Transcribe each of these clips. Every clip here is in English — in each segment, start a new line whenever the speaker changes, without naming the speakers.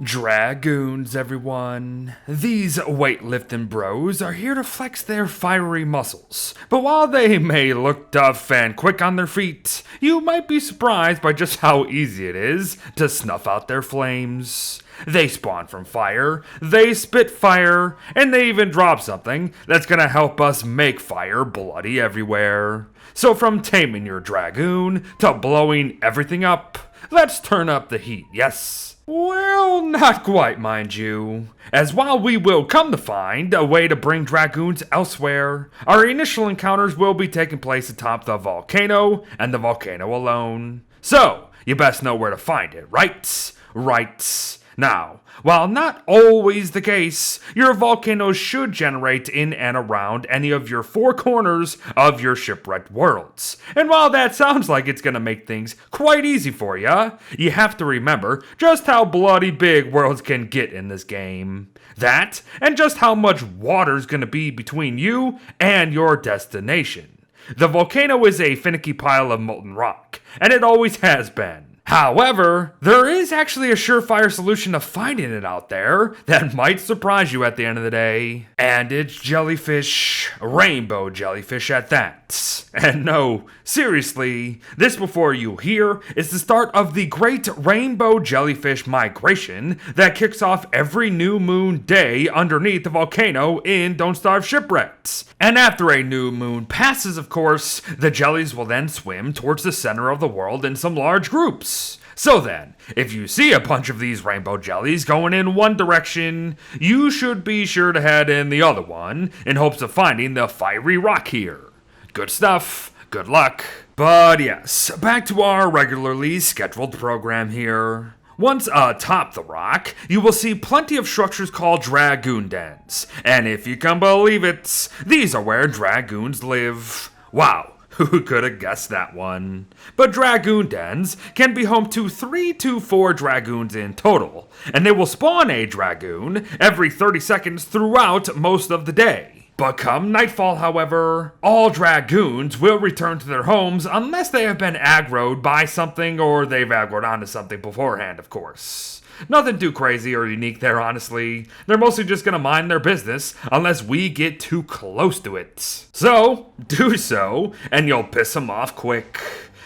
Dragoons, everyone. These weightlifting bros are here to flex their fiery muscles. But while they may look tough and quick on their feet, you might be surprised by just how easy it is to snuff out their flames. They spawn from fire, they spit fire, and they even drop something that's gonna help us make fire bloody everywhere. So from taming your dragoon to blowing everything up, let's turn up the heat, yes? Well, not quite, mind you, as while we will come to find a way to bring dragoons elsewhere, our initial encounters will be taking place atop the volcano and the volcano alone. So, you best know where to find it, right? Right. Now, while not always the case, your volcanoes should generate in and around any of your four corners of your shipwrecked worlds. And while that sounds like it's gonna make things quite easy for ya, you have to remember just how bloody big worlds can get in this game. That, and just how much water's gonna be between you and your destination. The volcano is a finicky pile of molten rock, and it always has been. However, there is actually a surefire solution to finding it out there that might surprise you at the end of the day. And it's jellyfish, rainbow jellyfish at that. And no, seriously, this before you hear is the start of the great rainbow jellyfish migration that kicks off every new moon day underneath the volcano in Don't Starve Shipwrecked. And after a new moon passes, of course, the jellies will then swim towards the center of the world in some large groups. So then, if you see a bunch of these rainbow jellies going in one direction, you should be sure to head in the other one in hopes of finding the fiery rock here. Good stuff, good luck. But yes, back to our regularly scheduled program here. Once atop the rock, you will see plenty of structures called dragoon dens. And if you can believe it, these are where dragoons live. Wow. Who could have guessed that one? But dragoon dens can be home to 3 to 4 dragoons in total, and they will spawn a dragoon every 30 seconds throughout most of the day. But come nightfall, however, all dragoons will return to their homes unless they have been aggroed by something or they've aggroed onto something beforehand, of course. Nothing too crazy or unique there, honestly. They're mostly just gonna mind their business unless we get too close to it. So, do so, and you'll piss them off quick.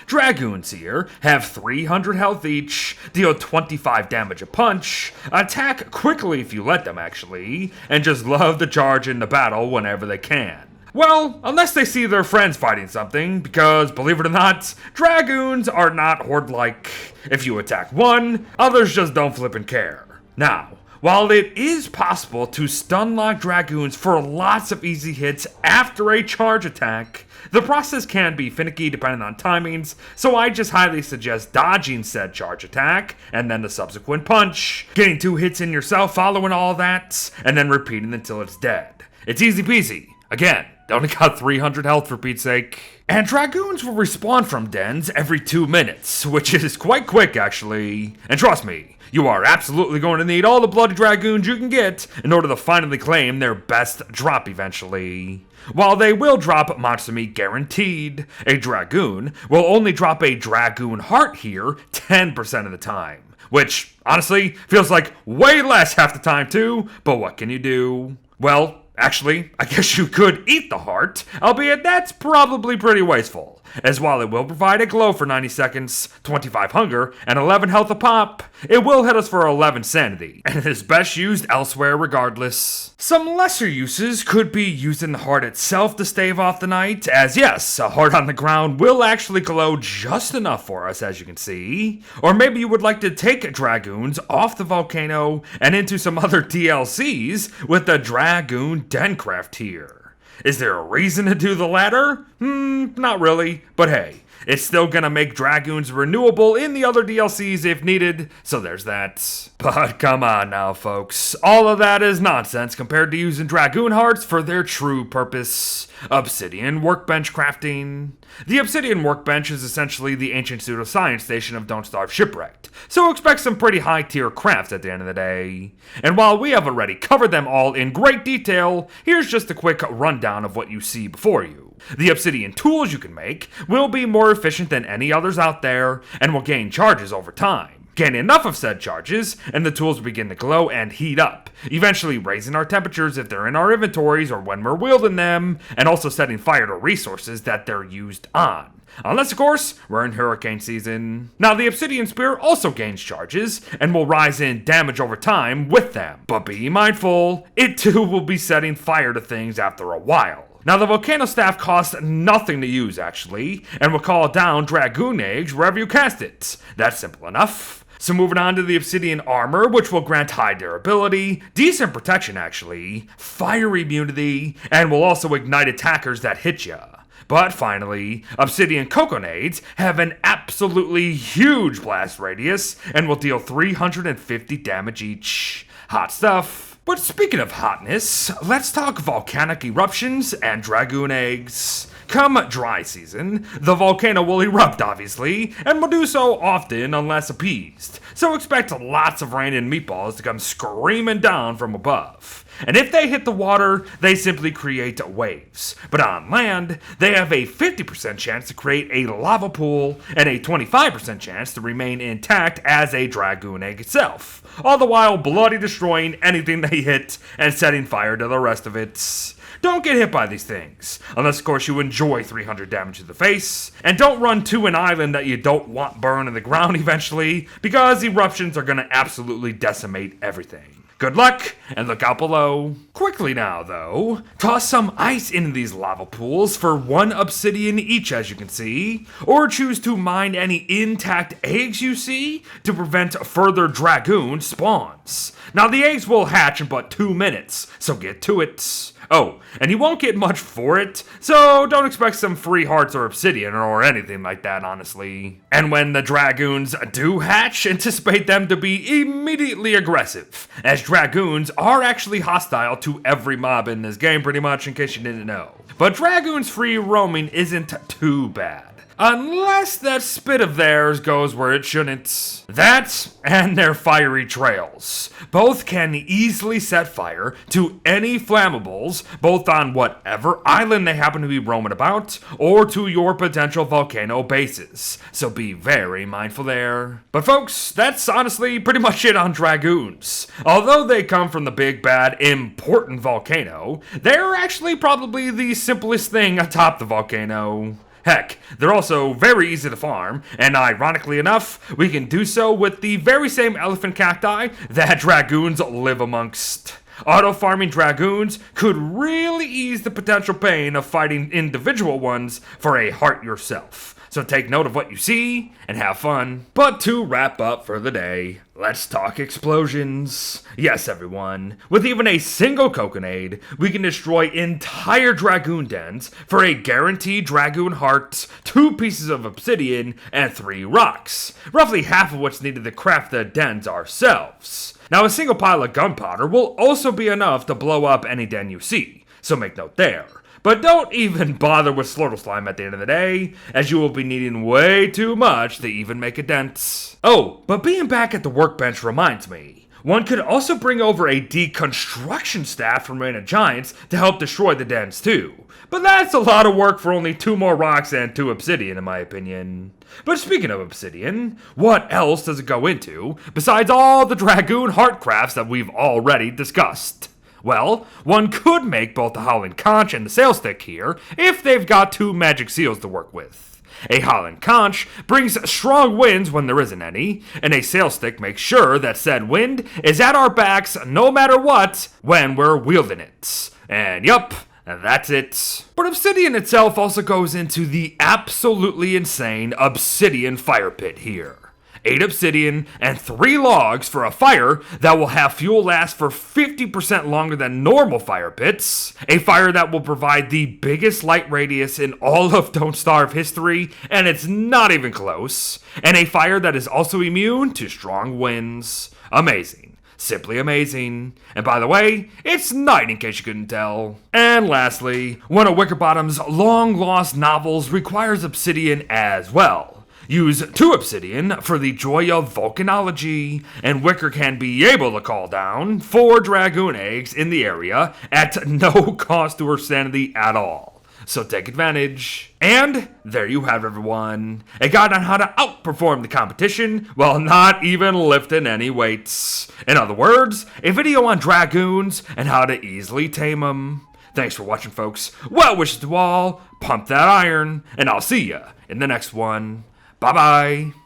Dragoons here have 300 health each, deal 25 damage a punch, attack quickly if you let them actually, and just love to charge into battle whenever they can. Well, unless they see their friends fighting something, because, believe it or not, dragoons are not horde-like. If you attack one, others just don't flip and care. Now, while it is possible to stun-lock dragoons for lots of easy hits after a charge attack, the process can be finicky depending on timings, so I just highly suggest dodging said charge attack, and then the subsequent punch, getting 2 hits in yourself following all that, and then repeating until it's dead. It's easy peasy. Again, they only got 300 health for Pete's sake. And dragoons will respawn from dens every 2 minutes, which is quite quick actually. And trust me, you are absolutely going to need all the bloody dragoons you can get in order to finally claim their best drop eventually. While they will drop monster meat guaranteed, a dragoon will only drop a dragoon heart here 10% of the time. Which, honestly, feels like way less half the time too, but what can you do? Well, actually, I guess you could eat the heart, albeit that's probably pretty wasteful, as while it will provide a glow for 90 seconds, 25 hunger, and 11 health a pop, it will hit us for 11 sanity, and it is best used elsewhere regardless. Some lesser uses could be using the heart itself to stave off the night, as yes, a heart on the ground will actually glow just enough for us, as you can see. Or maybe you would like to take dragoons off the volcano and into some other DLCs with the dragoon dencraft here. Is there a reason to do the latter? Not really, but hey, it's still gonna make dragoons renewable in the other DLCs if needed, so there's that. But come on now, folks. All of that is nonsense compared to using dragoon hearts for their true purpose. Obsidian workbench crafting. The Obsidian workbench is essentially the ancient pseudoscience station of Don't Starve Shipwrecked, so expect some pretty high tier crafts at the end of the day. And while we have already covered them all in great detail, here's just a quick rundown of what you see before you. The obsidian tools you can make will be more efficient than any others out there and will gain charges over time. Gain enough of said charges, and the tools begin to glow and heat up, eventually raising our temperatures if they're in our inventories or when we're wielding them, and also setting fire to resources that they're used on. Unless, of course, we're in hurricane season. Now, the Obsidian Spear also gains charges, and will rise in damage over time with them. But be mindful, it too will be setting fire to things after a while. Now, the Volcano Staff costs nothing to use, actually, and will call down Dragoon eggs wherever you cast it. That's simple enough. So moving on to the Obsidian Armor, which will grant high durability, decent protection actually, fire immunity, and will also ignite attackers that hit ya. But finally, Obsidian Coconades have an absolutely huge blast radius and will deal 350 damage each. Hot stuff. But speaking of hotness, let's talk volcanic eruptions and Dragoon eggs. Come dry season, the volcano will erupt obviously, and will do so often unless appeased. So expect lots of rain and meatballs to come screaming down from above. And if they hit the water, they simply create waves. But on land, they have a 50% chance to create a lava pool and a 25% chance to remain intact as a Dragoon egg itself, all the while bloody destroying anything they hit and setting fire to the rest of it. Don't get hit by these things, unless of course you enjoy 300 damage to the face, and don't run to an island that you don't want burned in the ground eventually, because eruptions are going to absolutely decimate everything. Good luck, and look out below. Quickly now, though, toss some ice into these lava pools for 1 obsidian each, as you can see, or choose to mine any intact eggs you see to prevent further Dragoon spawns. Now, the eggs will hatch in but 2 minutes, so get to it. Oh, and you won't get much for it, so don't expect some free hearts or obsidian or anything like that, honestly. And when the Dragoons do hatch, anticipate them to be immediately aggressive, as Dragoons are actually hostile to every mob in this game, pretty much, in case you didn't know. But Dragoons' free roaming isn't too bad. Unless that spit of theirs goes where it shouldn't. That and their fiery trails. Both can easily set fire to any flammables, both on whatever island they happen to be roaming about, or to your potential volcano bases. So be very mindful there. But folks, that's honestly pretty much it on Dragoons. Although they come from the big bad important volcano, they're actually probably the simplest thing atop the volcano. Heck, they're also very easy to farm, and ironically enough, we can do so with the very same elephant cacti that Dragoons live amongst. Auto-farming Dragoons could really ease the potential pain of fighting individual ones for a heart yourself. So take note of what you see, and have fun. But to wrap up for the day, let's talk explosions. Yes, everyone, with even a single Coconade, we can destroy entire Dragoon dens for a guaranteed Dragoon heart, 2 pieces of obsidian, and 3 rocks, roughly half of what's needed to craft the dens ourselves. Now, a single pile of gunpowder will also be enough to blow up any den you see, so make note there. But don't even bother with Slurtle Slime at the end of the day, as you will be needing way too much to even make a dent. Oh, but being back at the workbench reminds me, one could also bring over a deconstruction staff from Reign of Giants to help destroy the dens too. But that's a lot of work for only 2 more rocks and 2 obsidian in my opinion. But speaking of obsidian, what else does it go into besides all the Dragoon heart crafts that we've already discussed? Well, one could make both the Howling Conch and the Sail Stick here if they've got 2 magic seals to work with. A Howling Conch brings strong winds when there isn't any, and a Sail Stick makes sure that said wind is at our backs no matter what when we're wielding it. And yup, that's it. But obsidian itself also goes into the absolutely insane obsidian fire pit here. 8 obsidian, and 3 logs for a fire that will have fuel last for 50% longer than normal fire pits, a fire that will provide the biggest light radius in all of Don't Starve history, and it's not even close, and a fire that is also immune to strong winds. Amazing. Simply amazing. And by the way, it's night in case you couldn't tell. And lastly, one of Wickerbottom's long-lost novels requires obsidian as well. Use 2 obsidian for the joy of volcanology, and Wicker can be able to call down 4 Dragoon eggs in the area at no cost to her sanity at all. so take advantage. And there you have it, everyone. A guide on how to outperform the competition while not even lifting any weights. In other words, a video on Dragoons and how to easily tame them. Thanks for watching, folks. Well wishes to all. Pump that iron, and I'll see ya in the next one. Bye-bye.